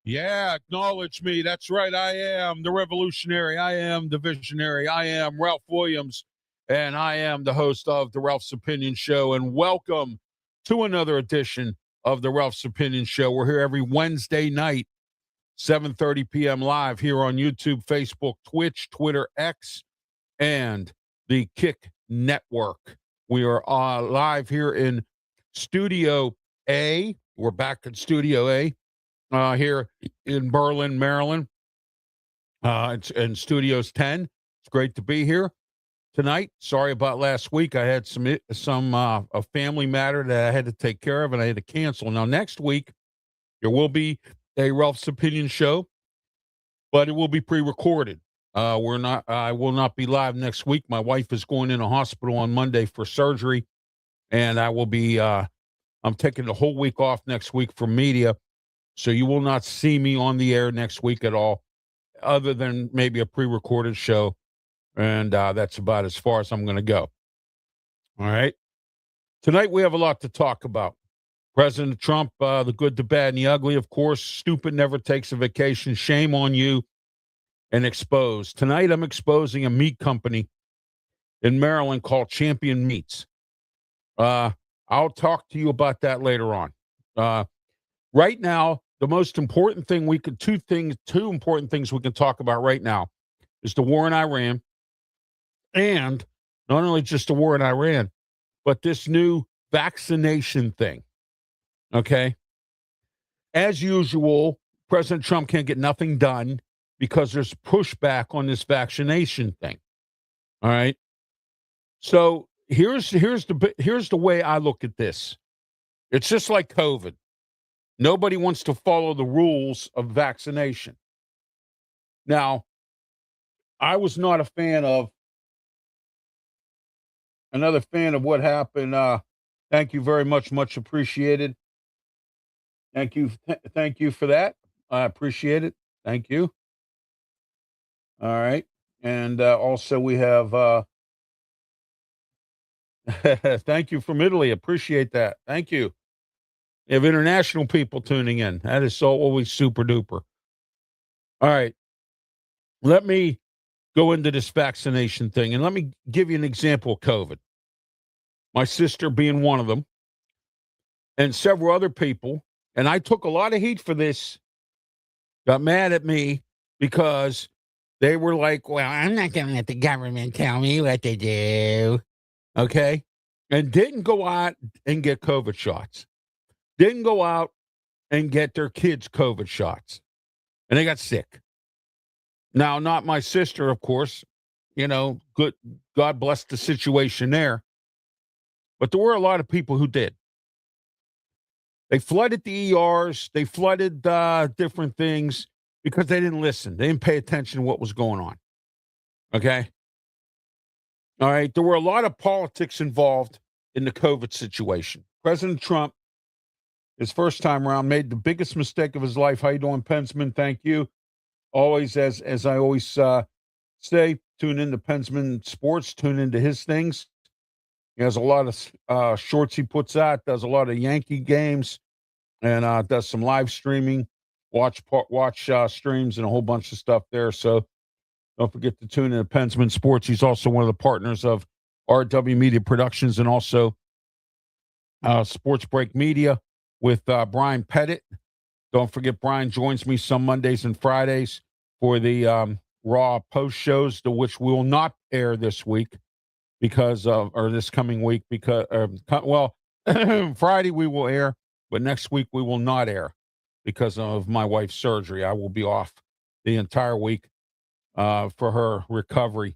Yeah, acknowledge me. That's right. I am the revolutionary. I am the visionary. I am Ralph Williams, and I am the host of the Ralph's Opinion Show. And welcome to another edition of the Ralph's Opinion Show. We're here every Wednesday night, 7:30 p.m. live here on YouTube, Facebook, Twitch, Twitter, X, and the Kick Network. We are live here in Studio A. We're back in Studio A. Here in Berlin, Maryland. It's in Studios 10. It's great to be here tonight. Sorry about last week. I had some a family matter that I had to take care of, and I had to cancel. Now, next week, there will be a Ralph's Opinion Show, but it will be pre-recorded. I will not be live next week. My wife is going in a hospital on Monday for surgery, and I will be, I'm taking the whole week off next week from media. So you will not see me on the air next week at all, other than maybe a pre-recorded show. And that's about as far as I'm going to go. All right. Tonight we have a lot to talk about. President Trump, the good, the bad, and the ugly, of course. Stupid never takes a vacation. Shame on you. And exposed. Tonight I'm exposing a meat company in Maryland called Champion Meats. I'll talk to you about that later on. Right now, the most important thing two important things we can talk about right now is the war in Iran, and not only just the war in Iran, but this new vaccination thing. Okay. As usual, President Trump can't get nothing done because there's pushback on this vaccination thing. All right. So here's the way I look at this. It's just like COVID. Nobody wants to follow the rules of vaccination. Now, I was not a fan of what happened. Thank you very much. Much appreciated. Thank you. Thank you for that. I appreciate it. Thank you. All right. And also we have, thank you from Italy. Appreciate that. Thank you. You have international people tuning in. That is so always super duper. All right. Let me go into this vaccination thing, and let me give you an example of COVID. My sister being one of them, and several other people, and I took a lot of heat for this, got mad at me because they were like, well, I'm not going to let the government tell me what to do. Okay? And didn't go out and get COVID shots. Didn't go out and get their kids COVID shots. And they got sick. Now, not my sister, of course. You know, good. God bless the situation there. But there were a lot of people who did. They flooded the ERs. They flooded different things because they didn't listen. They didn't pay attention to what was going on. Okay? All right. There were a lot of politics involved in the COVID situation. President Trump, his first time around, made the biggest mistake of his life. How you doing, Pensman? Thank you. Always, as I always say, tune into Pensman Sports, tune into his things. He has a lot of shorts he puts out, does a lot of Yankee games, and does some live streaming, watch streams, and a whole bunch of stuff there. So don't forget to tune into Pensman Sports. He's also one of the partners of RW Media Productions and also Sports Break Media with Brian Pettit. Don't forget, Brian joins me some Mondays and Fridays for the Raw post shows, to which will not air this week or this coming week, because, Friday we will air, but next week we will not air because of my wife's surgery. I will be off the entire week for her recovery.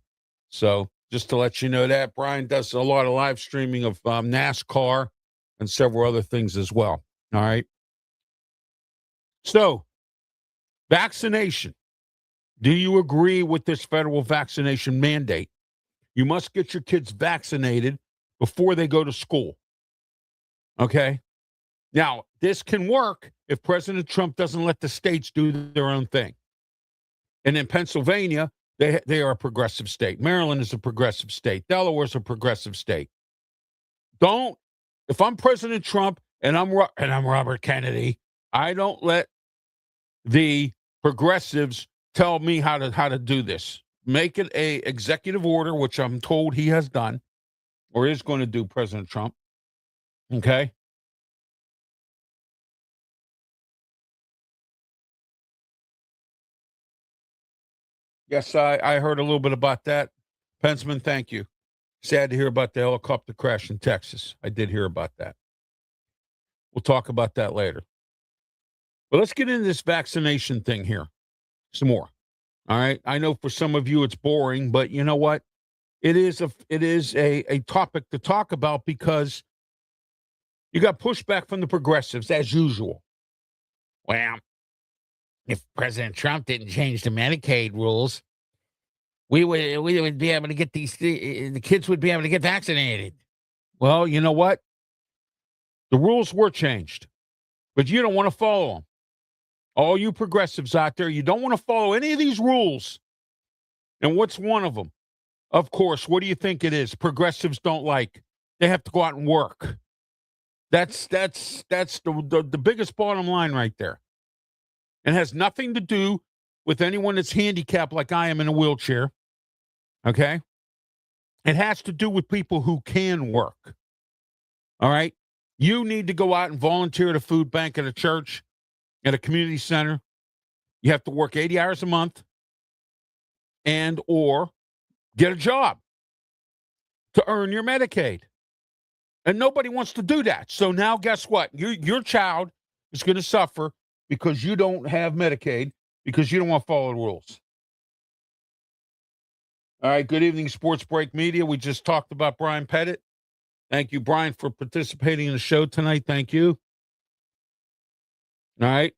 So just to let you know that, Brian does a lot of live streaming of NASCAR and several other things as well. All right. So, vaccination. Do you agree with this federal vaccination mandate? You must get your kids vaccinated before they go to school. Okay? Now, this can work if President Trump doesn't let the states do their own thing. And in Pennsylvania, they are a progressive state. Maryland is a progressive state. Delaware is a progressive state. If I'm President Trump and I'm Robert Kennedy, I don't let the progressives tell me how to do this. Make it a executive order, which I'm told he has done or is going to do, President Trump. Okay? Yes, I heard a little bit about that. Pensman, thank you. Sad to hear about the helicopter crash in Texas. I did hear about that. We'll talk about that later. But let's get into this vaccination thing here some more. All right. I know for some of you it's boring, but you know what? It is a topic to talk about because you got pushback from the progressives as usual. Well, if President Trump didn't change the Medicaid rules, we would be able to get the kids would be able to get vaccinated. Well, you know what? The rules were changed, but you don't want to follow them. All you progressives out there, you don't want to follow any of these rules. And what's one of them? Of course, what do you think it is? Progressives don't like. They have to go out and work. That's the biggest bottom line right there. It has nothing to do with anyone that's handicapped like I am in a wheelchair. Okay? It has to do with people who can work. All right? You need to go out and volunteer at a food bank, at a church, at a community center. You have to work 80 hours a month or get a job to earn your Medicaid. And nobody wants to do that. So now guess what? Your child is going to suffer because you don't have Medicaid, because you don't want to follow the rules. All right, good evening, Sports Break Media. We just talked about Brian Pettit. Thank you, Brian, for participating in the show tonight. Thank you. All right.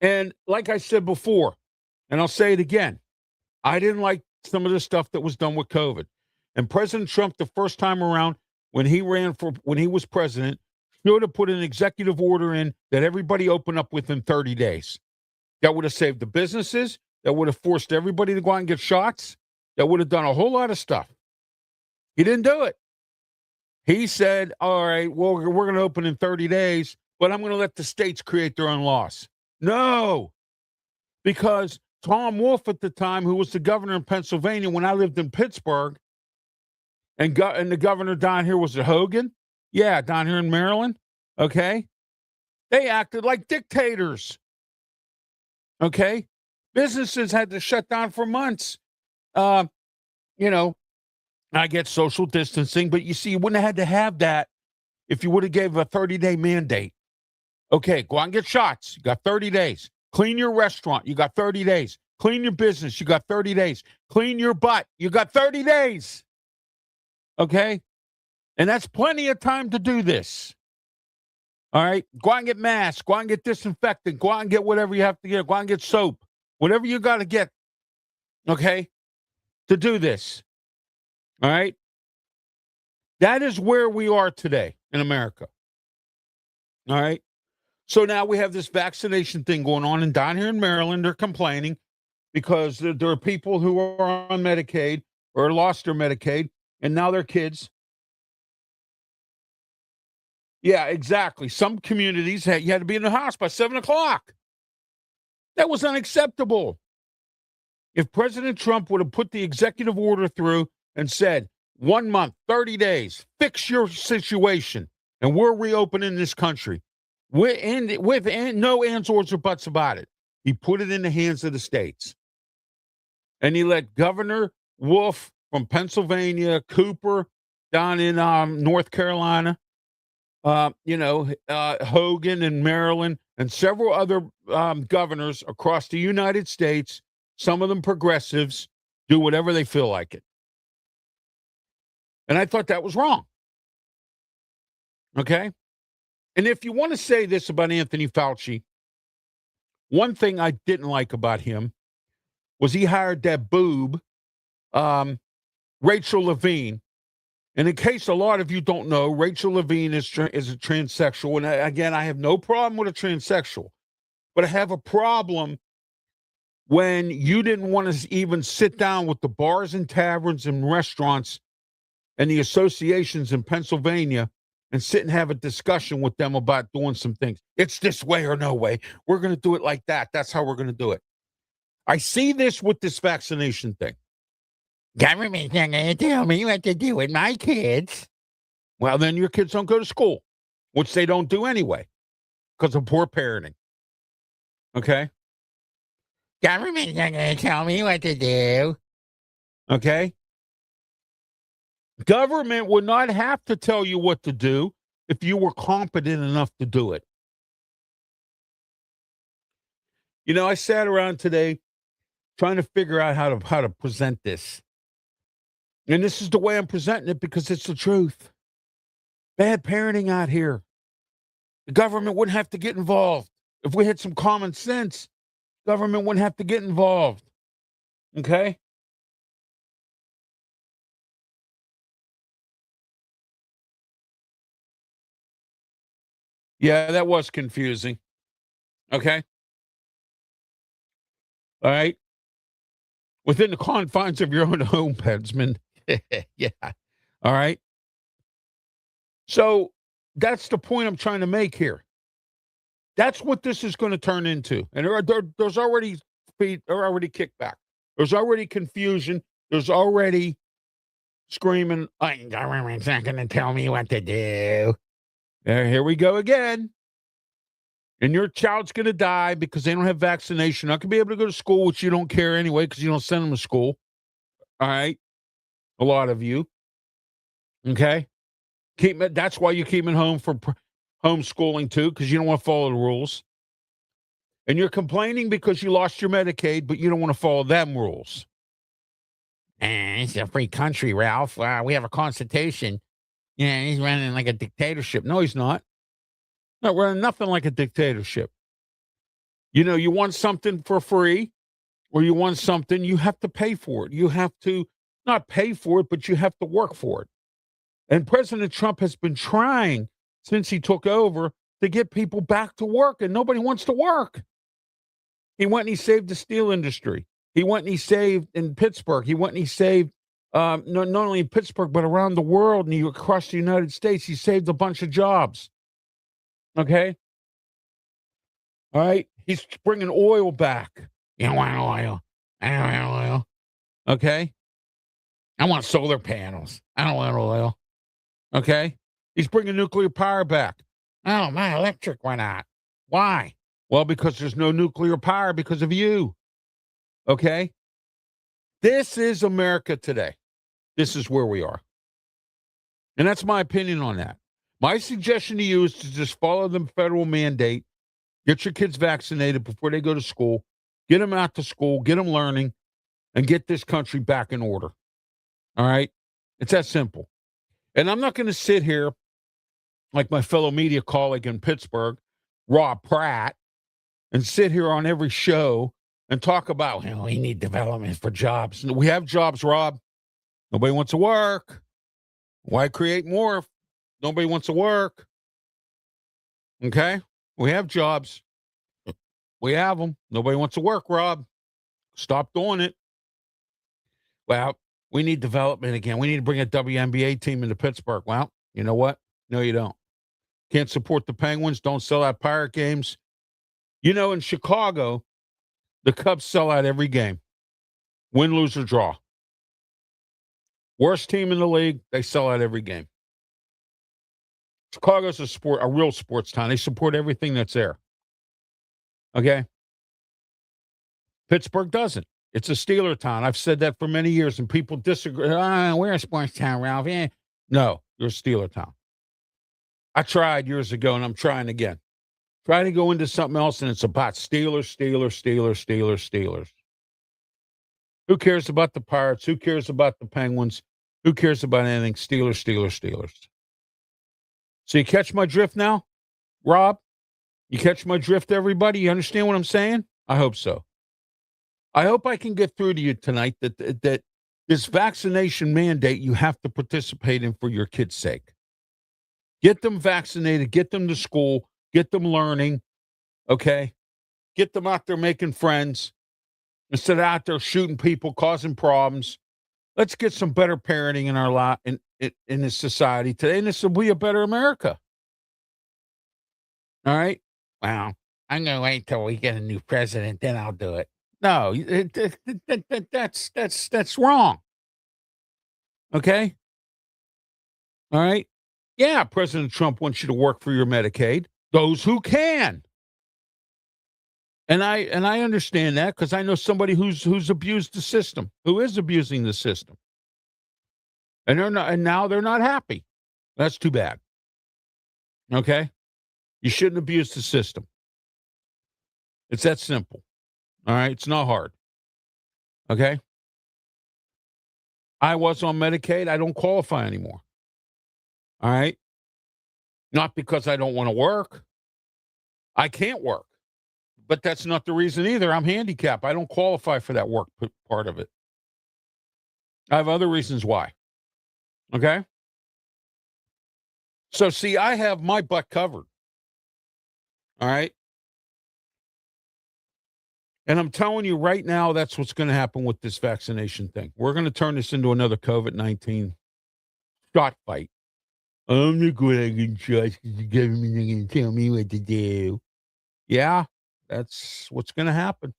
And like I said before, and I'll say it again, I didn't like some of the stuff that was done with COVID. And President Trump, the first time around, when he was president, should have put an executive order in that everybody opened up within 30 days. That would have saved the businesses. That would have forced everybody to go out and get shots. That would have done a whole lot of stuff. He didn't do it. He said, all right, well, we're going to open in 30 days, but I'm going to let the states create their own laws. No, because Tom Wolf at the time, who was the governor in Pennsylvania when I lived in Pittsburgh, and the governor down here was Hogan. Yeah, down here in Maryland. Okay. They acted like dictators. Okay. Businesses had to shut down for months. I get social distancing, but you see, you wouldn't have had to have that if you would have gave a 30-day mandate. Okay, go out and get shots. You got 30 days. Clean your restaurant. You got 30 days. Clean your business. You got 30 days. Clean your butt. You got 30 days. Okay? And that's plenty of time to do this. All right? Go out and get masks. Go out and get disinfectant. Go out and get whatever you have to get. Go out and get soap. Whatever you got to get, okay, to do this. All right? That is where we are today in America. All right? So now we have this vaccination thing going on, and down here in Maryland, they're complaining because there are people who are on Medicaid or lost their Medicaid, and now their kids. Yeah, exactly. Some communities, you had to be in the house by 7 o'clock. That was unacceptable. If President Trump would have put the executive order through and said, 1 month, 30 days, fix your situation, and we're reopening this country with no ands, or buts about it. He put it in the hands of the states. And he let Governor Wolf from Pennsylvania, Cooper down in North Carolina, Hogan in Maryland, and several other governors across the United States, some of them progressives, do whatever they feel like it. And I thought that was wrong. Okay? And if you want to say this about Anthony Fauci, one thing I didn't like about him was he hired that boob, Rachel Levine. And in case a lot of you don't know, Rachel Levine is a transsexual. And again, I have no problem with a transsexual, but I have a problem when you didn't want to even sit down with the bars and taverns and restaurants and the associations in Pennsylvania and sit and have a discussion with them about doing some things. It's this way or no way. We're going to do it like that. That's how we're going to do it. I see this with this vaccination thing. Government's not going to tell me what to do with my kids. Well, then your kids don't go to school, which they don't do anyway because of poor parenting. Okay? Government's not going to tell me what to do. Okay? Government would not have to tell you what to do if you were competent enough to do it. You know, I sat around today trying to figure out how to present this. And this is the way I'm presenting it because it's the truth. Bad parenting out here. The government wouldn't have to get involved. If we had some common sense, government wouldn't have to get involved. Okay? Yeah, that was confusing. Okay? All right? Within the confines of your own home, Pensman. Yeah. All right? So that's the point I'm trying to make here. That's what this is going to turn into. And there's already kickback. There's already confusion. There's already screaming, government's not going to tell me what to do. Here we go again. And your child's going to die because they don't have vaccination. Not going to be able to go to school, which you don't care anyway because you don't send them to school. All right? A lot of you. Okay? That's why you keep it home for homeschooling too, because you don't want to follow the rules. And you're complaining because you lost your Medicaid, but you don't want to follow them rules. It's a free country, Ralph. We have a constitution. Yeah, he's running like a dictatorship. No, he's not. Not running nothing like a dictatorship. You know, you want something for free or you want something, you have to pay for it. You have to not pay for it, but you have to work for it. And President Trump has been trying since he took over to get people back to work, and nobody wants to work. He went and he saved the steel industry. He went and he saved in Pittsburgh. He went and he saved not only in Pittsburgh, but around the world and across the United States. He saved a bunch of jobs. Okay? All right? He's bringing oil back. You don't want oil. I don't want oil. Okay? I want solar panels. I don't want oil. Okay? He's bringing nuclear power back. Oh, my electric went out. Why? Well, because there's no nuclear power because of you. Okay? This is America today. This is where we are. And that's my opinion on that. My suggestion to you is to just follow the federal mandate. Get your kids vaccinated before they go to school. Get them out to school. Get them learning. And get this country back in order. All right? It's that simple. And I'm not going to sit here like my fellow media colleague in Pittsburgh, Rob Pratt, and sit here on every show and talk about, we need development for jobs. We have jobs, Rob. Nobody wants to work. Why create more if nobody wants to work? Okay? We have jobs. We have them. Nobody wants to work, Rob. Stop doing it. Well, we need development again. We need to bring a WNBA team into Pittsburgh. Well, you know what? No, you don't. Can't support the Penguins. Don't sell out Pirate games. You know, in Chicago, the Cubs sell out every game. Win, lose, or draw. Worst team in the league, they sell out every game. Chicago's a real sports town. They support everything that's there. Okay? Pittsburgh doesn't. It's a Steeler town. I've said that for many years, and people disagree. We're a sports town, Ralph. Yeah. No, you're a Steeler town. I tried years ago, and I'm trying again. Try to go into something else, and it's about Steelers. Who cares about the Pirates? Who cares about the Penguins? Who cares about anything? Steelers. So you catch my drift now, Rob? You catch my drift, everybody? You understand what I'm saying? I hope so. I hope I can get through to you tonight that this vaccination mandate you have to participate in for your kids' sake. Get them vaccinated, get them to school, get them learning, okay? Get them out there making friends instead of out there shooting people, causing problems. Let's get some better parenting in our lot in this society today, and this will be a better America. All right? Wow. I'm going to wait till we get a new president, then I'll do it. No, that's wrong. Okay? All right? Yeah, President Trump wants you to work for your Medicaid. Those who can. And I understand that because I know somebody who's abused the system, who is abusing the system. And now they're not happy. That's too bad. Okay? You shouldn't abuse the system. It's that simple. All right? It's not hard. Okay? I was on Medicaid. I don't qualify anymore. All right? Not because I don't want to work. I can't work. But that's not the reason either. I'm handicapped. I don't qualify for that work part of it. I have other reasons why. Okay? So, see, I have my butt covered. All right? And I'm telling you right now, that's what's going to happen with this vaccination thing. We're going to turn this into another COVID-19 shot fight. I'm not going to get shots because the government is going to tell me what to do. Yeah, that's what's going to happen.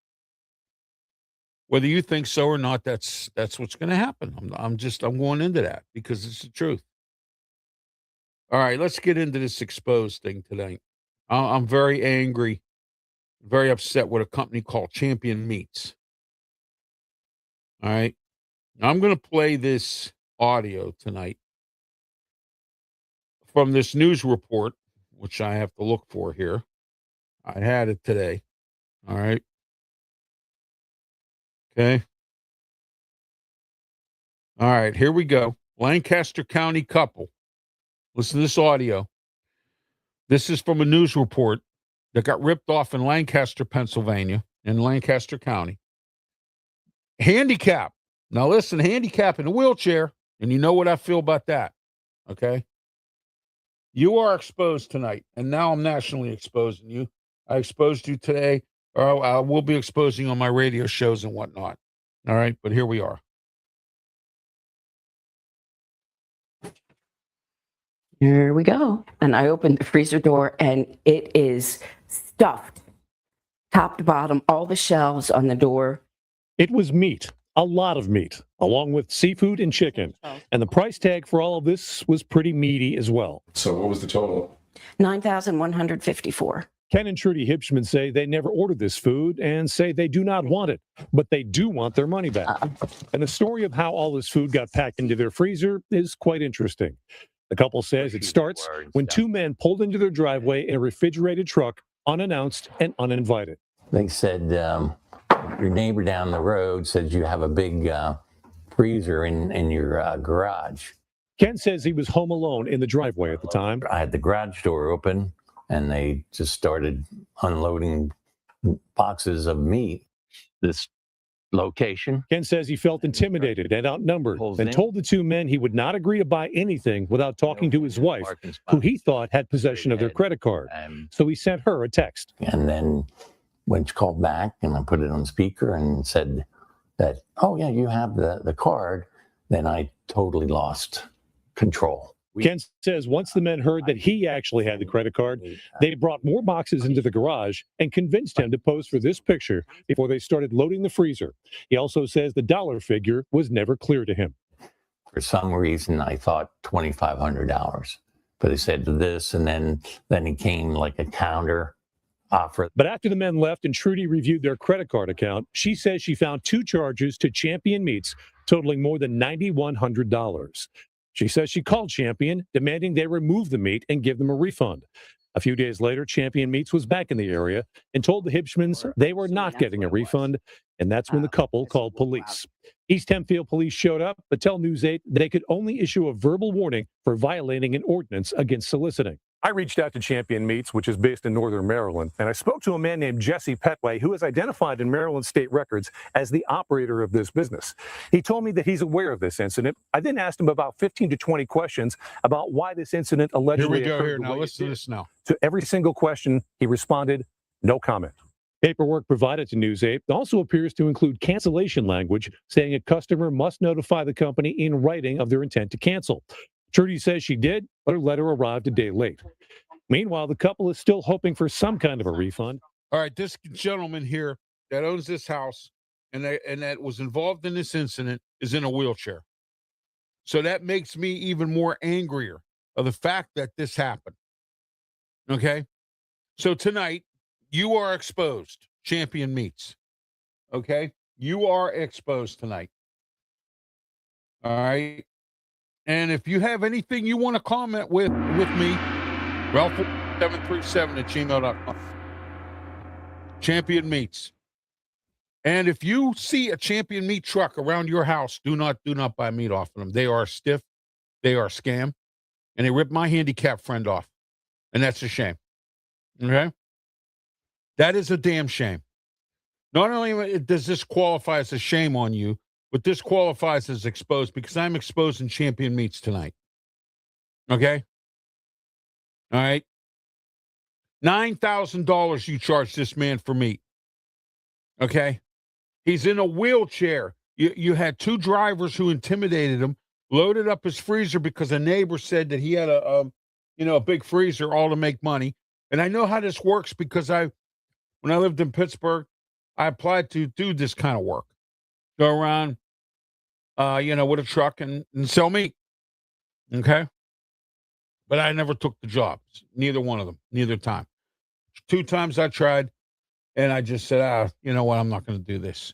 Whether you think so or not, that's what's going to happen. I'm going into that because it's the truth. All right, let's get into this exposed thing tonight. I'm very angry, very upset with a company called Champion Meats. All right, now, I'm going to play this audio tonight from this news report, which I have to look for here. I had it today. All right. Okay. All right, here we go. Lancaster County couple. Listen to this audio. This is from a news report that got ripped off in Lancaster, Pennsylvania, in Lancaster County. Handicap. Now listen, handicap in a wheelchair, and you know what I feel about that. Okay. You are exposed tonight, and now I'm nationally exposing you. I exposed you today, or I will be exposing on my radio shows and whatnot. All right, but here we are. Here we go. And I opened the freezer door, and it is stuffed, top to bottom, all the shelves on the door. It was meat, a lot of meat, along with seafood and chicken. And the price tag for all of this was pretty meaty as well. So what was the total? $9,154. Ken and Trudy Hipschman say they never ordered this food and say they do not want it, but they do want their money back. And the story of how all this food got packed into their freezer is quite interesting. The couple says it starts when two men pulled into their driveway in a refrigerated truck, unannounced and uninvited. They said, your neighbor down the road says you have a big freezer in your garage. Ken says he was home alone in the driveway at the time. I had the garage door open, and they just started unloading boxes of meat. This location. Ken says he felt intimidated and outnumbered and told the two men he would not agree to buy anything without talking to his wife, who he thought had possession of their credit card. So he sent her a text. And then when she called back, and I put it on speaker and said that, oh, yeah, you have the card, then I totally lost control. Ken says once the men heard that he actually had the credit card, they brought more boxes into the garage and convinced him to pose for this picture before they started loading the freezer. He also says the dollar figure was never clear to him. For some reason, I thought $2,500. but he said this, and then he came like a counter offer. But after the men left and Trudy reviewed their credit card account, she says she found 2 charges to Champion Meats totaling more than $9,100. She says she called Champion, demanding they remove the meat and give them a refund. A few days later, Champion Meats was back in the area and told the Hibschmans they were not getting a refund, and that's when the couple called police. East Hempfield police showed up, but tell News 8 they could only issue a verbal warning for violating an ordinance against soliciting. I reached out to Champion Meats, which is based in northern Maryland, and I spoke to a man named Jesse Petway, who is identified in Maryland state records as the operator of this business. He told me that he's aware of this incident. I then asked him about 15 to 20 questions about why this incident allegedly occurred. Here we go. Here the now, way listen it to did. this now. To every single question, he responded, no comment. Paperwork provided to News 8 also appears to include cancellation language, saying a customer must notify the company in writing of their intent to cancel. Trudy says she did, but her letter arrived a day late. Meanwhile, the couple is still hoping for some kind of a refund. All right, this gentleman here that owns this house and that was involved in this incident is in a wheelchair. So that makes me even more angrier of the fact that this happened. Okay? So tonight, you are exposed, Champion Meats. Okay? You are exposed tonight. All right? And if you have anything you want to comment with me, Ralph737@gmail.com. Champion Meats. And if you see a Champion Meat truck around your house, do not buy meat off of them. They are stiff. They are a scam. And they ripped my handicapped friend off. And that's a shame. Okay? That is a damn shame. Not only does this qualify as a shame on you, but this qualifies as exposed because I'm exposing Champion Meats tonight. Okay? All right. $9,000 you charge this man for meat. Okay. He's in a wheelchair. You had 2 drivers who intimidated him, loaded up his freezer because a neighbor said that he had a big freezer, all to make money. And I know how this works because when I lived in Pittsburgh, I applied to do this kind of work. Go around, with a truck and sell meat. Okay. But I never took the jobs, neither one of them, neither time. 2 times I tried, and I just said, you know what, I'm not going to do this.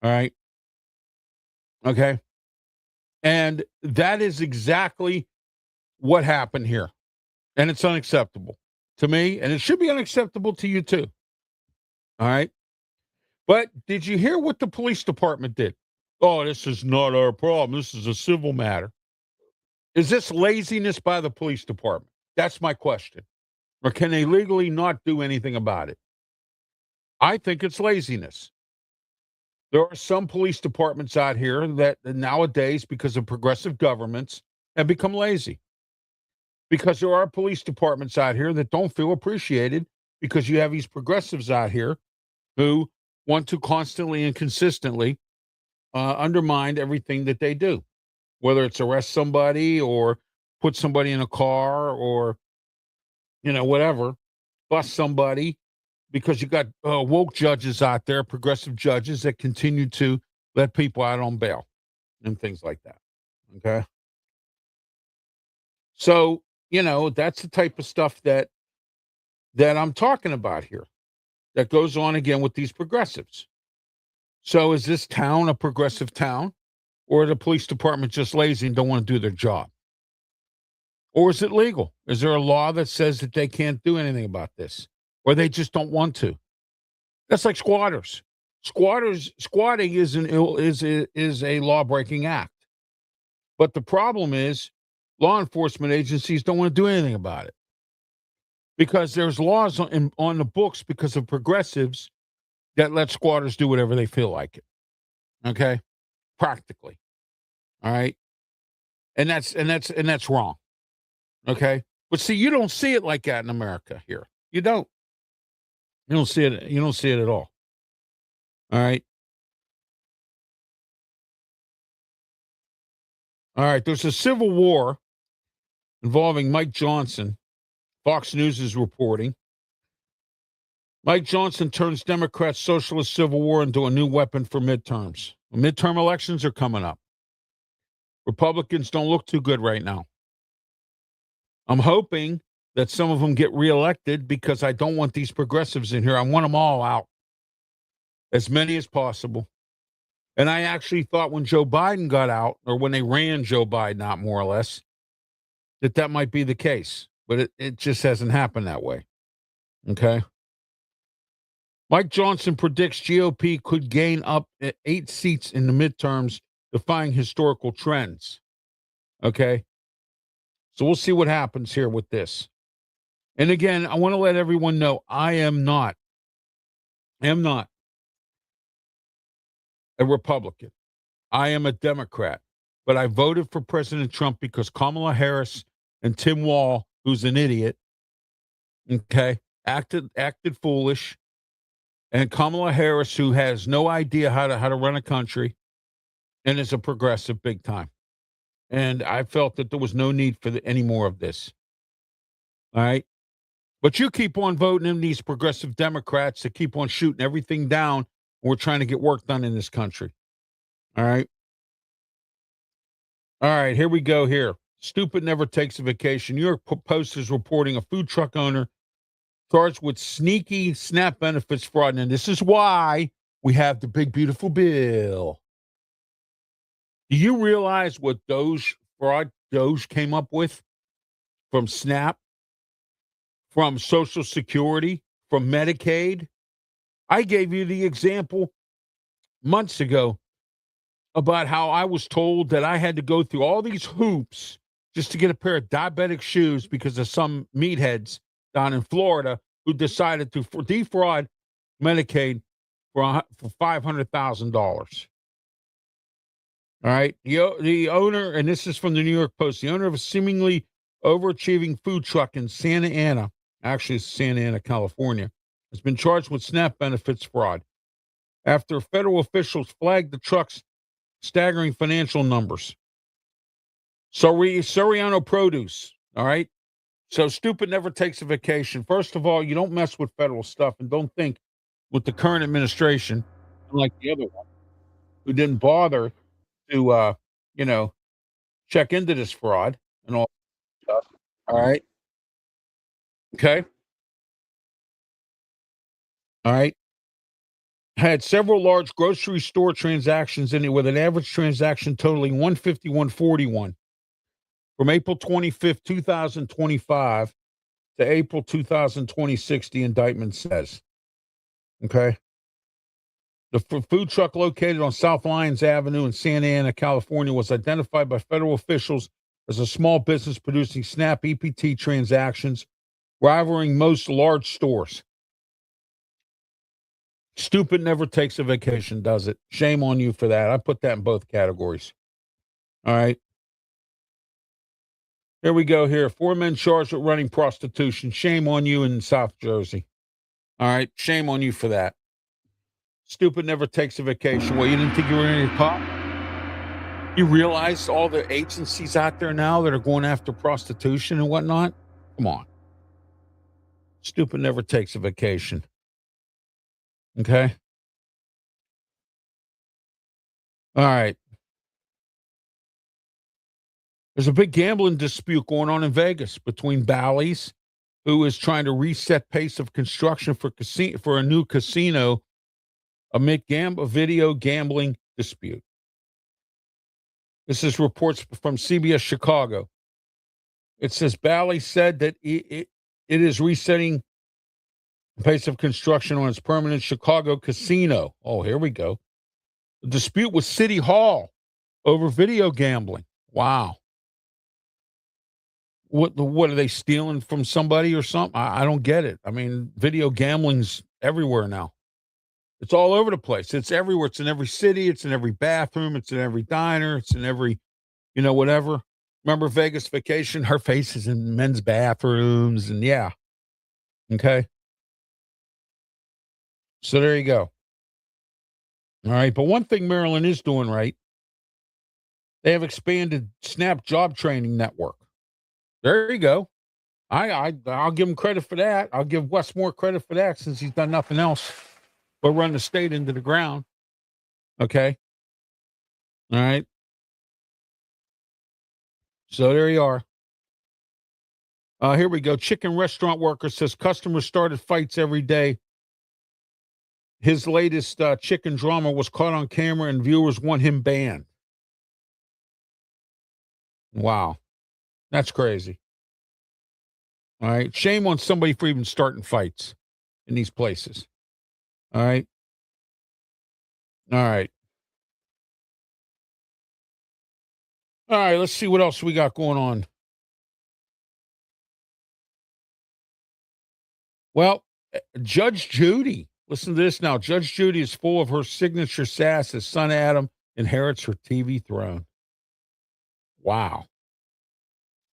All right? Okay? And that is exactly what happened here. And it's unacceptable to me, and it should be unacceptable to you too. All right? But did you hear what the police department did? Oh, this is not our problem. This is a civil matter. Is this laziness by the police department? That's my question. Or can they legally not do anything about it? I think it's laziness. There are some police departments out here that nowadays, because of progressive governments, have become lazy. Because there are police departments out here that don't feel appreciated because you have these progressives out here who want to constantly and consistently undermine everything that they do. Whether it's arrest somebody or put somebody in a car or, whatever, bust somebody, because you got woke judges out there, progressive judges that continue to let people out on bail and things like that. Okay. So, that's the type of stuff that I'm talking about here that goes on again with these progressives. So is this town a progressive town? Or the police department just lazy and don't want to do their job? Or is it legal? Is there a law that says that they can't do anything about this? Or they just don't want to? That's like squatters. Squatting is a law-breaking act. But the problem is law enforcement agencies don't want to do anything about it. Because there's laws on the books because of progressives that let squatters do whatever they feel like it. Okay? Practically. All right. And that's wrong. Okay. But see, you don't see it like that in America here. You don't see it. You don't see it at all. All right. All right. There's a civil war involving Mike Johnson. Fox News is reporting. Mike Johnson turns Democrats' socialist civil war into a new weapon for midterms. Midterm elections are coming up. Republicans don't look too good right now. I'm hoping that some of them get reelected because I don't want these progressives in here. I want them all out, as many as possible. And I actually thought when Joe Biden got out, or when they ran Joe Biden out, more or less, that might be the case. But it just hasn't happened that way. Okay. Mike Johnson predicts GOP could gain up 8 seats in the midterms, defying historical trends. Okay. So we'll see what happens here with this. And again, I want to let everyone know I am not a Republican. I am a Democrat. But I voted for President Trump because Kamala Harris and Tim Wall, who's an idiot, okay, acted foolish. And Kamala Harris, who has no idea how to run a country and is a progressive big time. And I felt that there was no need for any more of this. All right. But you keep on voting in these progressive Democrats that keep on shooting everything down. We're trying to get work done in this country. All right. All right. Here we go here. Stupid never takes a vacation. New York Post is reporting a food truck owner charged with sneaky SNAP benefits fraud. And this is why we have the big, beautiful bill. Do you realize what Doge came up with from SNAP, from Social Security, from Medicaid? I gave you the example months ago about how I was told that I had to go through all these hoops just to get a pair of diabetic shoes because of some meatheads down in Florida who decided to defraud Medicaid for $500,000. All right. The owner, and this is from the New York Post, the owner of a seemingly overachieving food truck in Santa Ana, actually it's Santa Ana, California, has been charged with SNAP benefits fraud after federal officials flagged the truck's staggering financial numbers. Soriano Produce, all right? So stupid never takes a vacation. First of all, you don't mess with federal stuff, and don't think with the current administration, like the other one, who didn't bother to, check into this fraud and all that stuff. All right. Okay. All right. Had several large grocery store transactions in it with an average transaction totaling $151.41 from April 25th, 2025 to April 2026, the indictment says. Okay. The food truck located on South Lyons Avenue in Santa Ana, California, was identified by federal officials as a small business producing SNAP EPT transactions, rivaling most large stores. Stupid never takes a vacation, does it? Shame on you for that. I put that in both categories. All right. Here we go here. 4 men charged with running prostitution. Shame on you in South Jersey. All right. Shame on you for that. Stupid never takes a vacation. Well, you didn't think you were any cop? You realize all the agencies out there now that are going after prostitution and whatnot? Come on. Stupid never takes a vacation. Okay. All right. There's a big gambling dispute going on in Vegas between Bally's, who is trying to reset pace of construction for a new casino amid a video gambling dispute. This is reports from CBS Chicago. It says Bally's said that it is resetting the pace of construction on its permanent Chicago casino. Oh, here we go. The dispute with City Hall over video gambling. Wow. What are they stealing from somebody or something? I don't get it. I mean, video gambling's everywhere now. It's all over the place. It's everywhere. It's in every city. It's in every bathroom. It's in every diner. It's in every, whatever. Remember Vegas Vacation? Her face is in men's bathrooms. And yeah. Okay. So there you go. All right. But one thing Maryland is doing right, they have expanded SNAP job training network. There you go. I'll give him credit for that. I'll give Westmore credit for that since he's done nothing else but run the state into the ground. Okay. All right. So there you are. Here we go. Chicken restaurant worker says customers started fights every day. His latest chicken drama was caught on camera and viewers want him banned. Wow. That's crazy. All right. Shame on somebody for even starting fights in these places. All right. All right. All right. Let's see what else we got going on. Well, Judge Judy. Listen to this now. Judge Judy is full of her signature sass as son Adam inherits her TV throne. Wow.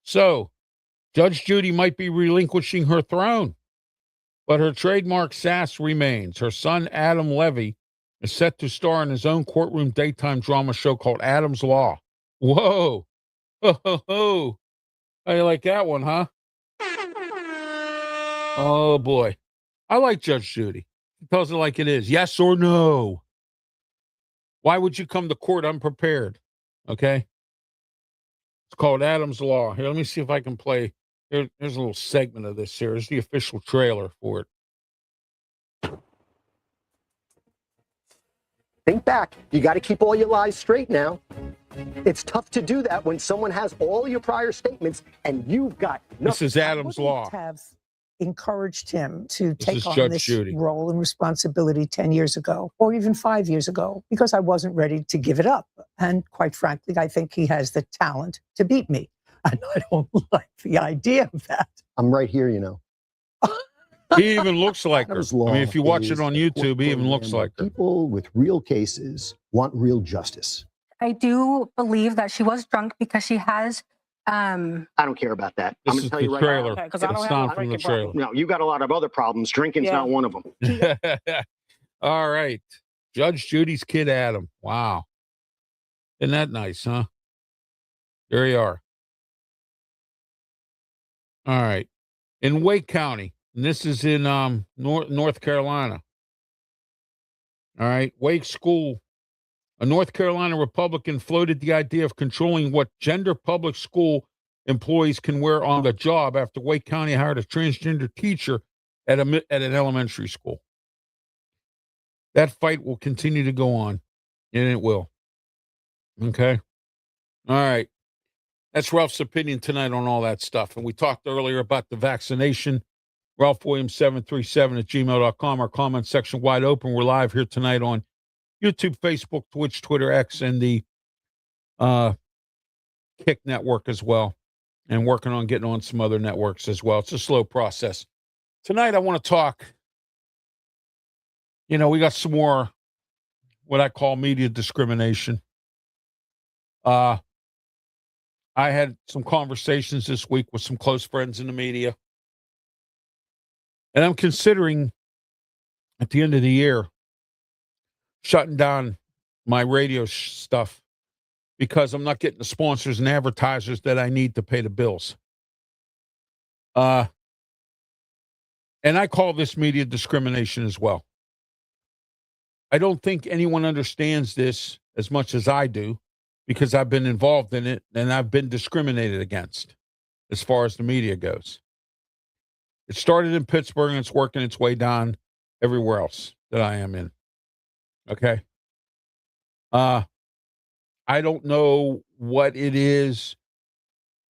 So, Judge Judy might be relinquishing her throne, but her trademark sass remains. Her son, Adam Levy, is set to star in his own courtroom daytime drama show called Adam's Law. Whoa. Ho, ho, ho. How you like that one, huh? Oh, boy. I like Judge Judy. She tells it like it is. Yes or no. Why would you come to court unprepared? Okay. It's called Adam's Law. Here, let me see if I can play. Here's a little segment of this here. Here's the official trailer for it. Think back. You got to keep all your lies straight now. It's tough to do that when someone has all your prior statements and you've got nothing. This is Adam's Law. Have encouraged him to This take is on Judge this Judy. role and responsibility 10 years ago or even 5 years ago because I wasn't ready to give it up. And quite frankly, I think he has the talent to beat me. And I don't like the idea of that. I'm right here, you know. He even looks like her. Adam's I Law mean, if you watch is it on a court YouTube, he even looks program like her. where people with real cases want real justice. I do believe that she was drunk because she has. I don't care about that. This I'm going to is tell the you right trailer. now. Okay, 'cause I don't It's have a not from the drinking trailer. problem. No, you got a lot of other problems. Drinking's Yeah. not one of them. All right. Judge Judy's kid, Adam. Wow. Isn't that nice, huh? There you are. All right. In Wake County, and this is in North Carolina. All right. Wake School. A North Carolina Republican floated the idea of controlling what gender public school employees can wear on the job after Wake County hired a transgender teacher at an elementary school. That fight will continue to go on, and it will. Okay? All right. That's Ralph's opinion tonight on all that stuff. And we talked earlier about the vaccination. Ralph Williams 737 at gmail.com. Our comment section wide open. We're live here tonight on YouTube, Facebook, Twitch, Twitter, X, and the Kick network as well. And working on getting on some other networks as well. It's a slow process. Tonight, I want to talk. You know, we got some more what I call media discrimination. I had some conversations this week with some close friends in the media. And I'm considering at the end of the year shutting down my radio stuff because I'm not getting the sponsors and advertisers that I need to pay the bills. And I call this media discrimination as well. I don't think anyone understands this as much as I do because I've been involved in it and I've been discriminated against as far as the media goes. It started in Pittsburgh and it's working its way down everywhere else that I am in. Okay. I don't know what it is.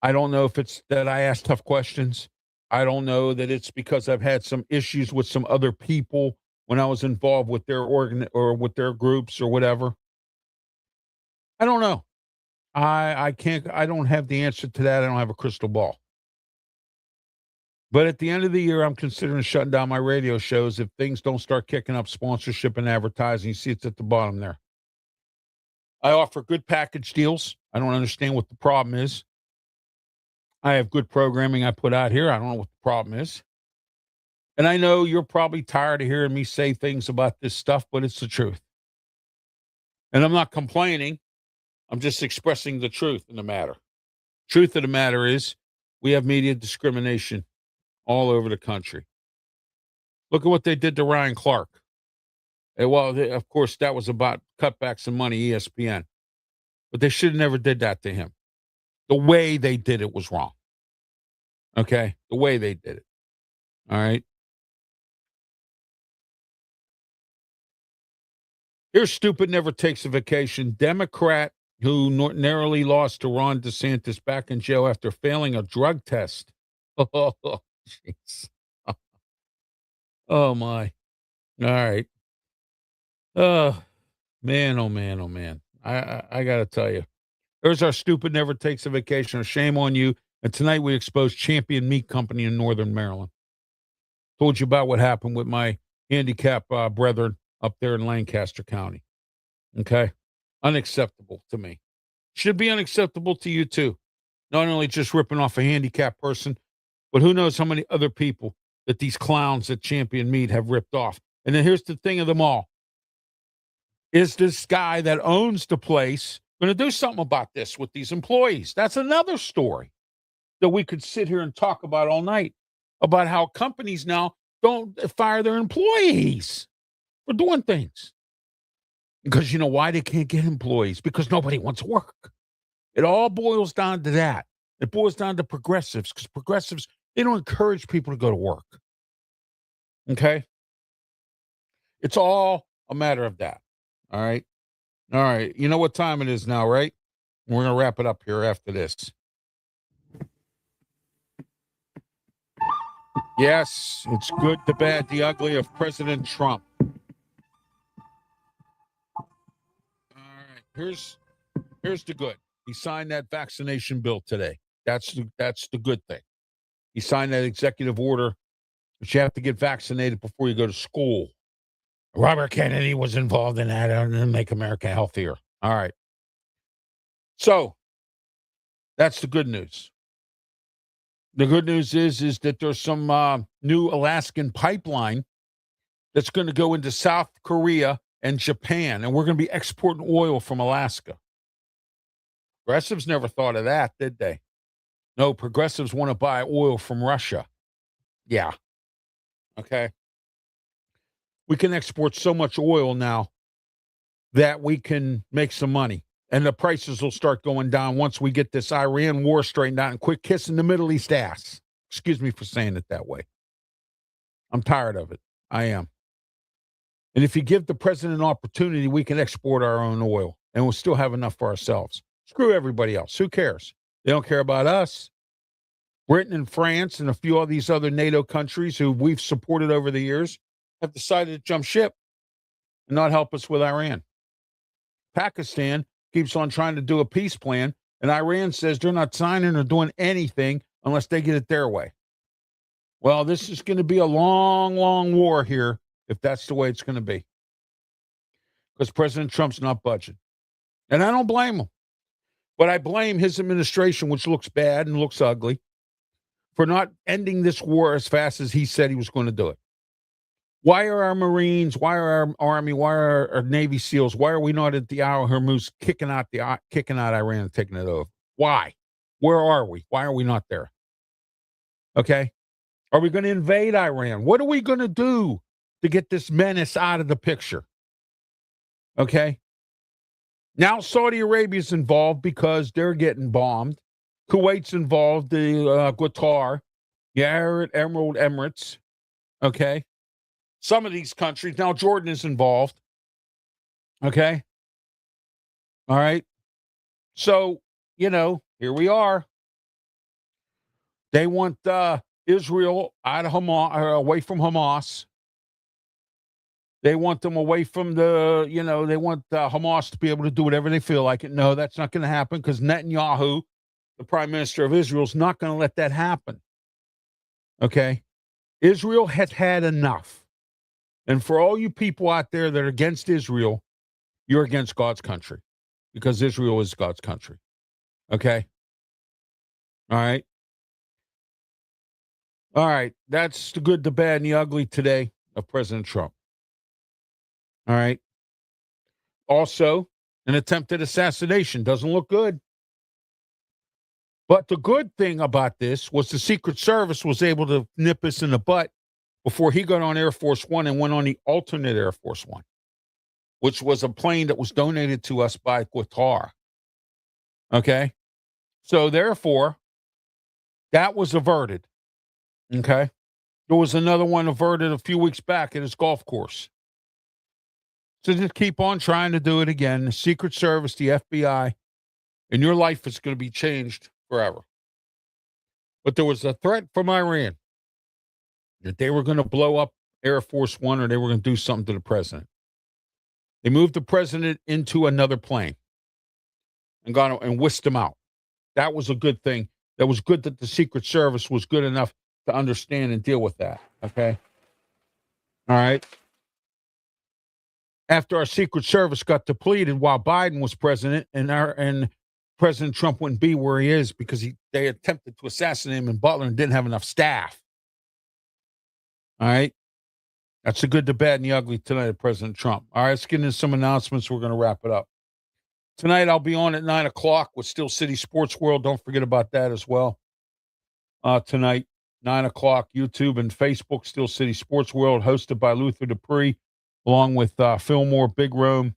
I don't know if it's that I ask tough questions. I don't know that it's because I've had some issues with some other people when I was involved with their organ or with their groups or whatever. I don't know. I don't have the answer to that. I don't have a crystal ball. But at the end of the year, I'm considering shutting down my radio shows if things don't start kicking up sponsorship and advertising. You see it's at the bottom there. I offer good package deals. I don't understand what the problem is. I have good programming I put out here. I don't know what the problem is. And I know you're probably tired of hearing me say things about this stuff, but it's the truth. And I'm not complaining. I'm just expressing the truth in the matter. Truth of the matter is we have media discrimination all over the country. Look at what they did to Ryan Clark. Of course, that was about cutbacks of money, ESPN. But they should have never did that to him. The way they did it was wrong. Okay? The way they did it. All right? Here's stupid never takes a vacation. Democrat who narrowly lost to Ron DeSantis back in jail after failing a drug test. Oh, jeez. Oh, my. All right. Oh, man, oh, man, oh, man. I got to tell you. There's our stupid never takes a vacation. Shame on you. And tonight we exposed Champion Meat Company in Northern Maryland. Told you about what happened with my handicap brethren up there in Lancaster County. Okay? Unacceptable to me. Should be unacceptable to you, too. Not only just ripping off a handicapped person, but who knows how many other people that these clowns at Champion Meat have ripped off. And then here's the thing of them all. Is this guy that owns the place going to do something about this with these employees? That's another story that we could sit here and talk about all night, about how companies now don't fire their employees for doing things. Because you know why they can't get employees? Because nobody wants to work. It all boils down to that. It boils down to progressives, because progressives, they don't encourage people to go to work. Okay? It's all a matter of that. All right? All right. You know what time it is now, right? We're going to wrap it up here after this. Yes, it's good, the bad, the ugly of President Trump. All right. Here's the good. He signed that vaccination bill today. That's the good thing. He signed that executive order that you have to get vaccinated before you go to school. Robert Kennedy was involved in that and make America healthier. All right. So that's the good news. The good news is that there's some new Alaskan pipeline that's going to go into South Korea and Japan, and we're going to be exporting oil from Alaska. Progressives never thought of that, did they? No, progressives want to buy oil from Russia. Yeah. Okay. We can export so much oil now that we can make some money. And the prices will start going down once we get this Iran war straightened out and quit kissing the Middle East ass. Excuse me for saying it that way. I'm tired of it. I am. And if you give the president an opportunity, we can export our own oil and we'll still have enough for ourselves. Screw everybody else. Who cares? They don't care about us. Britain and France and a few of these other NATO countries who we've supported over the years have decided to jump ship and not help us with Iran. Pakistan keeps on trying to do a peace plan, and Iran says they're not signing or doing anything unless they get it their way. Well, this is going to be a long, long war here if that's the way it's going to be. Because President Trump's not budging. And I don't blame him. But I blame his administration, which looks bad and looks ugly, for not ending this war as fast as he said he was going to do it. Why are our Marines, why are our Army, why are our Navy SEALs, why are we not at the Hour Hormuz kicking out Iran and taking it over? Why? Where are we? Why are we not there? Okay? Are we going to invade Iran? What are we going to do to get this menace out of the picture? Okay? Now Saudi Arabia's involved because they're getting bombed. Kuwait's involved, the Qatar, the Emerald Emirates. Okay? Some of these countries. Now Jordan is involved. Okay? All right? So, here we are. They want Israel out of Hamas, away from Hamas. They want them away from they want Hamas to be able to do whatever they feel like it. No, that's not going to happen because Netanyahu, the prime minister of Israel, is not going to let that happen. Okay? Israel has had enough. And for all you people out there that are against Israel, you're against God's country because Israel is God's country. Okay? All right? All right. That's the good, the bad, and the ugly today of President Trump. All right? Also, an attempted assassination. Doesn't look good. But the good thing about this was the Secret Service was able to nip us in the butt before he got on Air Force One and went on the alternate Air Force One, which was a plane that was donated to us by Qatar. Okay? So therefore, That was averted. Okay. There was another one averted a few weeks back at his golf course. So just keep on trying to do it again. The Secret Service, the FBI, and your life is going to be changed forever. But there was a threat from Iran that they were going to blow up Air Force One or they were going to do something to the president. They moved the president into another plane and whisked him out. That was a good thing. That was good that the Secret Service was good enough to understand and deal with that. Okay. All right. After our Secret Service got depleted while Biden was president and President Trump wouldn't be where he is because they attempted to assassinate him in Butler and didn't have enough staff. All right. That's the good, the bad, and the ugly tonight of President Trump. All right, let's get into some announcements. We're going to wrap it up. Tonight, I'll be on at 9 o'clock with Steel City Sports World. Don't forget about that as well. Tonight, 9 o'clock, YouTube and Facebook, Steel City Sports World, hosted by Luther Dupree, along with Fillmore, Big Rome,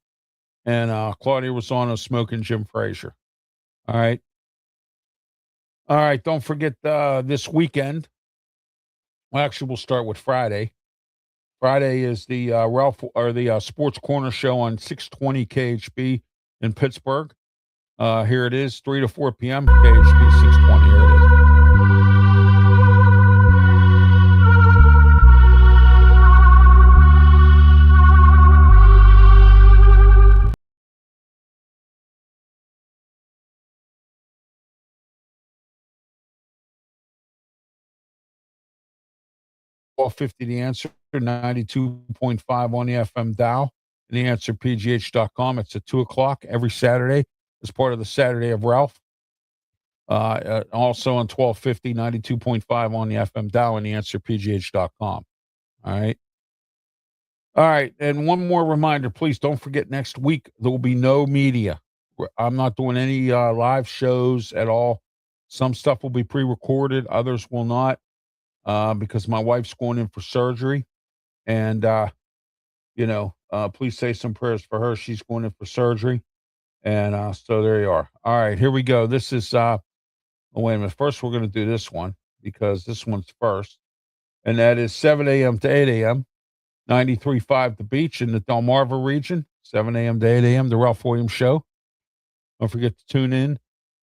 and Claudia Rosano, Smoking Jim Frazier. All right. All right, don't forget this weekend. Well, actually, we'll start with Friday. Friday is the Sports Corner show on 620 KHB in Pittsburgh. Here it is, 3 to 4 p.m. KHB 620. Here it is. .50 The Answer, 92.5 on the FM dial, and theanswerpgh.com. It's at 2 o'clock every Saturday as part of the Saturday of Ralph. Also on 1250, 92.5 on the FM dial, and theanswerpgh.com. All right. All right. And one more reminder, please don't forget next week, there will be no media. I'm not doing any live shows at all. Some stuff will be pre-recorded. Others will not. Because my wife's going in for surgery, and please say some prayers for her. She's going in for surgery, and so there you are. All right, here we go. This is wait a minute. First, we're going to do this one because this one's first, and that is 7 a.m. to 8 a.m. 93.5 The Beach in the Delmarva region. 7 a.m. to 8 a.m. The Ralph Williams Show. Don't forget to tune in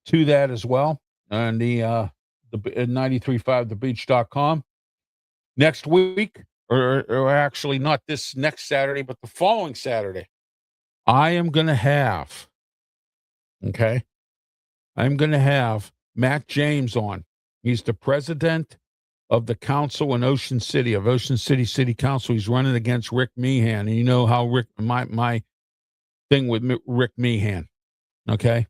to that as well, and the 935thebeach.com. Next week, or actually not this next Saturday, but the following Saturday, I am going to have Matt James on. He's the president of the council in Ocean City, of Ocean City City Council. He's running against Rick Meehan. And you know how my thing with Rick Meehan. Okay.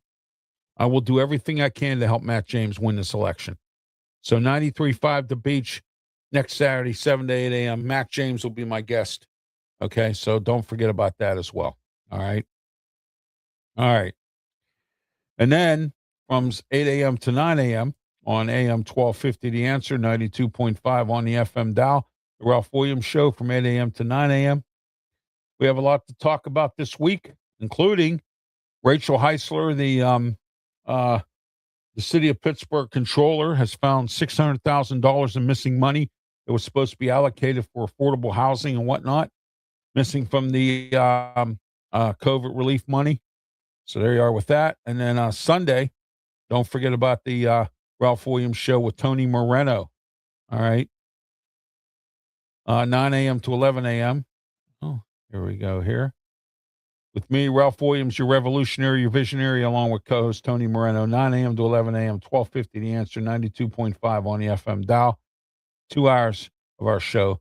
I will do everything I can to help Matt James win this election. So 93.5 The Beach next Saturday, 7 to 8 a.m. Matt James will be my guest. Okay, so don't forget about that as well. All right. All right. And then from 8 a.m. to 9 a.m. on AM 1250 The Answer, 92.5 on the FM dial, the Ralph Williams Show from 8 a.m. to 9 a.m. We have a lot to talk about this week, including Rachel Heisler, the city of Pittsburgh controller, has found $600,000 in missing money that was supposed to be allocated for affordable housing and whatnot, missing from the COVID relief money. So there you are with that. And then Sunday, don't forget about the Ralph Williams Show with Tony Moreno. All right. 9 a.m. to 11 a.m. Oh, here we go here. With me, Ralph Williams, your revolutionary, your visionary, along with co-host Tony Moreno, 9 a.m. to 11 a.m., 1250 The Answer, 92.5 on the FM dial. 2 hours of our show.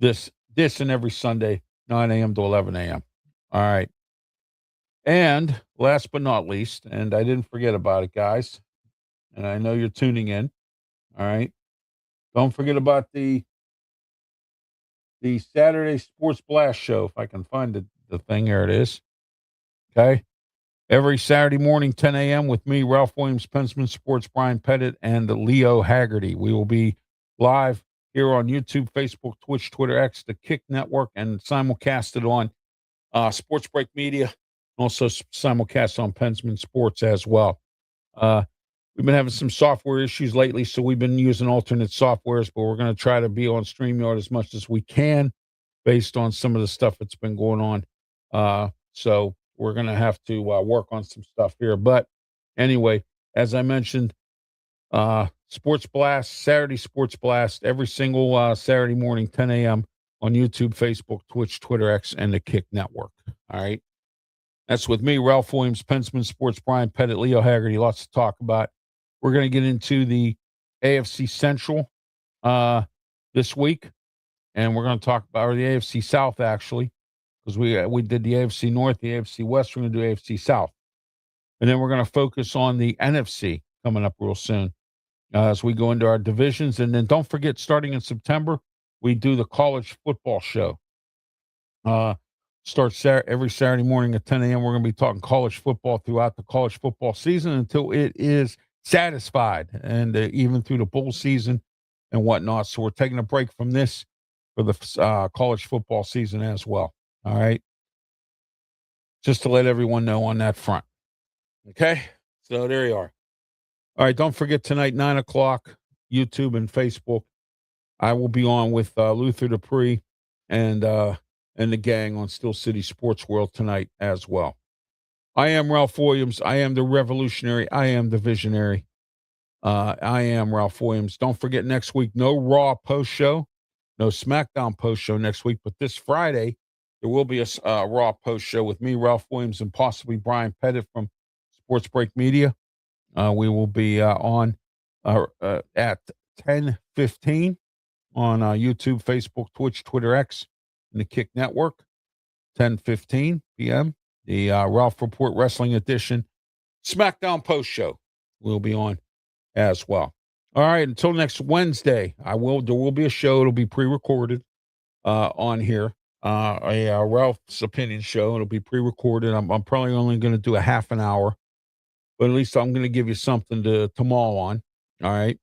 This and every Sunday, 9 a.m. to 11 a.m. All right. And last but not least, and I didn't forget about it, guys, and I know you're tuning in. All right. Don't forget about the Saturday Sports Blast show, if I can find the thing. There it is. Okay. Every Saturday morning, 10 a.m. with me, Ralph Williams, Pensman Sports, Brian Pettit, and Leo Haggerty. We will be live here on YouTube, Facebook, Twitch, Twitter, X, the Kick Network, and simulcasted on Sports Break Media. Also simulcast on Pensman Sports as well. we've been having some software issues lately, so we've been using alternate softwares, but we're going to try to be on StreamYard as much as we can based on some of the stuff that's been going on. So we're going to have to work on some stuff here. But anyway, as I mentioned, Sports Blast, Saturday Sports Blast, every single Saturday morning, 10 a.m. on YouTube, Facebook, Twitch, Twitter X, and the Kick Network. All right. That's with me, Ralph Williams, Pensman Sports, Brian Pettit, Leo Haggerty. Lots to talk about. We're going to get into the AFC Central this week, and we're going to talk about, or the AFC South, actually, because we did the AFC North, the AFC West. We're going to do AFC South. And then we're going to focus on the NFC coming up real soon as we go into our divisions. And then don't forget, starting in September, we do the college football show. Starts every Saturday morning at 10 a.m. We're going to be talking college football throughout the college football season until it is satisfied, and even through the bowl season and whatnot. So we're taking a break from this for the college football season as well. All right. Just to let everyone know on that front. Okay. So there you are. All right. Don't forget tonight, 9 o'clock, YouTube and Facebook. I will be on with Luther Dupree and the gang on Steel City Sports World tonight as well. I am Ralph Williams. I am the revolutionary. I am the visionary. I am Ralph Williams. Don't forget next week, no Raw post show, no SmackDown post show next week, but this Friday, there will be a Raw post show with me, Ralph Williams, and possibly Brian Pettit from Sports Break Media. We will be on at 10:15 on YouTube, Facebook, Twitch, Twitter X, and the Kick Network. 10:15 p.m. The Ralph Report Wrestling Edition SmackDown post show will be on as well. All right, until next Wednesday, there will be a show. It'll be pre-recorded on here. A Ralph's Opinion show. It'll be pre-recorded. I'm probably only going to do a half an hour, but at least I'm going to give you something to maul on. All right.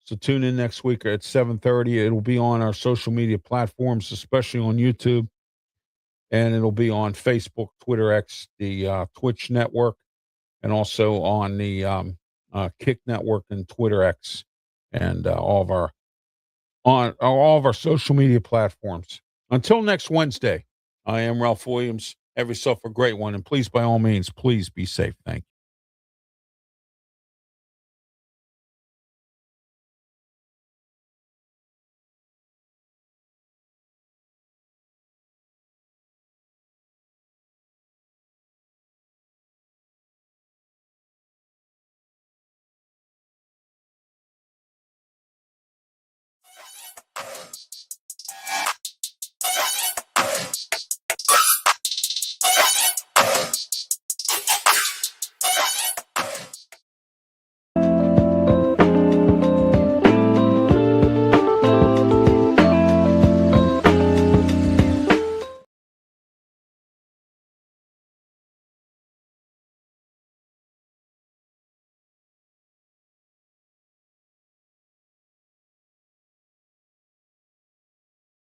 So tune in next week at 7:30. It'll be on our social media platforms, especially on YouTube, and it'll be on Facebook, Twitter X, the Twitch network, and also on the Kick Network and Twitter X, and all of our social media platforms. Until next Wednesday, I am Ralph Williams. Have yourself a great one, and please, by all means, please be safe. Thank you.